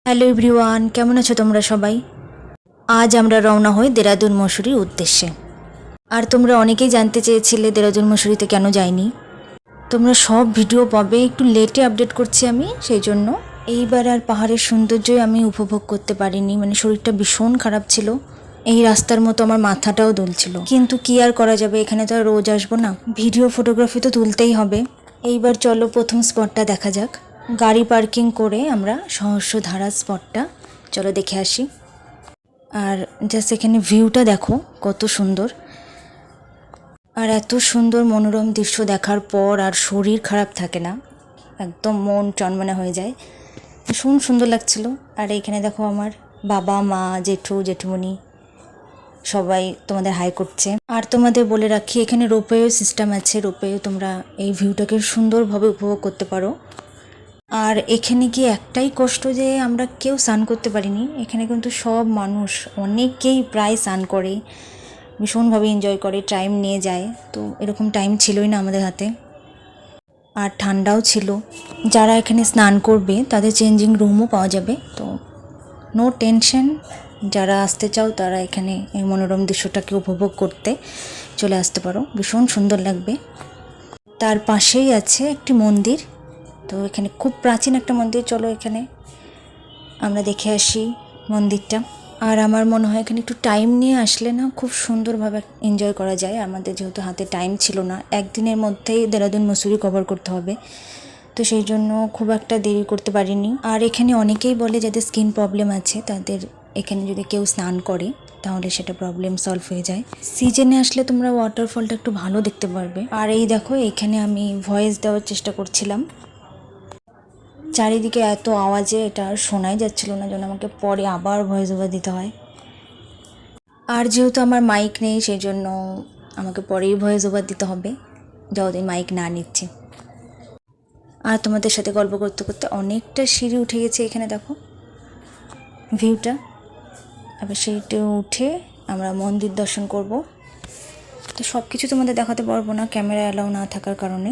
Hello everyone, কেমন আছো তোমরা সবাই? আজ আমরা রওনা হই দেরাদুন মসুরির উদ্দেশ্যে। আর তোমরা অনেকেই জানতে চেয়েছিলে দেরাদুন মসুরিতে কেন যাইনি। তোমরা সব ভিডিও পাবে, একটু লেটে আপডেট করছি আমি, সেই জন্য। এইবার আর পাহাড়ের সৌন্দর্যই আমি উপভোগ করতে পারিনি, মানে শরীরটা ভীষণ খারাপ ছিল। এই রাস্তার মতো আমার মাথাটাও দুলছিল, কিন্তু কি আর করা যাবে, এখানে তো আর রোজ আসবো না, ভিডিও ফটোগ্রাফি তো তুলতেই হবে। এইবার চলো প্রথম স্পটটা দেখা যাক। গাড়ি পার্কিং করে আমরা সহস্রধারা স্পটটা চলো দেখে আসি। আর জাস্ট এখানে ভিউটা দেখো কত সুন্দর। আর এত সুন্দর মনোরম দৃশ্য দেখার পর আর শরীর খারাপ থাকে না, একদম মন চনমনে হয়ে যায়, ভীষণ সুন্দর লাগছিল। আর এখানে দেখো আমার বাবা মা জেঠু জেঠুমণি সবাই তোমাদের হাই করছে। আর তোমাদের বলে রাখি, এখানে রোপওয়ে সিস্টেম আছে, রোপওয়ে তোমরা এই ভিউটাকে সুন্দরভাবে উপভোগ করতে পারো। আর এখানে গিয়ে একটাই কষ্ট যে আমরা কেউ স্নান করতে পারিনি। এখানে কিন্তু সব মানুষ অনেকেই প্রায় স্নান করে, ভীষণভাবে এনজয় করে, টাইম নিয়ে যায়। তো এরকম টাইম ছিলই না আমাদের হাতে, আর ঠান্ডাও ছিল। যারা এখানে স্নান করবে তাদের চেঞ্জিং রুমও পাওয়া যাবে, তো নো টেনশন। যারা আসতে চাও তারা এখানে এই মনোরম দৃশ্যটাকে উপভোগ করতে চলে আসতে পারো, ভীষণ সুন্দর লাগবে। তার পাশেই আছে একটি মন্দির, তো এখানে খুব প্রাচীন একটা মন্দির, চলো এখানে আমরা দেখে আসি মন্দিরটা। আর আমার মনে হয় এখানে একটু টাইম নিয়ে আসলে না খুব সুন্দরভাবে এনজয় করা যায়। আমাদের যেহেতু হাতে টাইম ছিল না, একদিনের মধ্যেই দেরাদুন মসুরি কভার করতে হবে, তো সেই জন্য খুব একটা দেরি করতে পারিনি। আর এখানে অনেকেই বলে যাদের স্কিন প্রবলেম আছে তাদের এখানে যদি কেউ স্নান করে তাহলে সেটা প্রবলেম সলভ হয়ে যায়। সিজনে আসলে তোমরা ওয়াটারফলটা একটু ভালো দেখতে পারবে। আর এই দেখো, এখানে আমি ভয়েস দেওয়ার চেষ্টা করছিলাম, চারিদিকে এত আওয়াজে এটা আর শোনাই যাচ্ছিল না, যেন আমাকে পরে আবার ভয়েস ওভার দিতে হয়। আর যেহেতু আমার মাইক নেই সেই জন্য আমাকে পরেই ভয়েস ওভার দিতে হবে, যতদিন মাইক না নিচ্ছি। আর তোমাদের সাথে গল্প করতে করতে অনেকটা সিঁড়ি উঠে গেছে, এখানে দেখো ভিউটা। আবার সিঁড়িতে উঠে আমরা মন্দির দর্শন করব। তো সব কিছু তোমাদের দেখাতে পারবো না, ক্যামেরা অ্যালাউ না থাকার কারণে,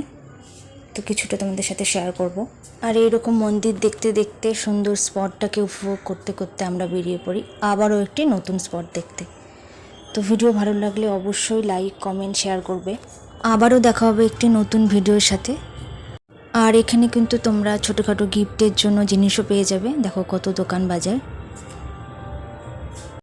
তো কিছুটা তোমাদের সাথে শেয়ার করব। আর এইরকম মন্দির দেখতে দেখতে সুন্দর স্পটটাকে উপভোগ করতে করতে আমরা বেরিয়ে পড়ি আবারও একটি নতুন স্পট দেখতে। তো ভিডিও ভালো লাগলে অবশ্যই লাইক কমেন্ট শেয়ার করবে। আবারও দেখা হবে একটি নতুন ভিডিওর সাথে। আর এখানে কিন্তু তোমরা ছোটোখাটো গিফটের জন্য জিনিসও পেয়ে যাবে, দেখো কত দোকান বাজার।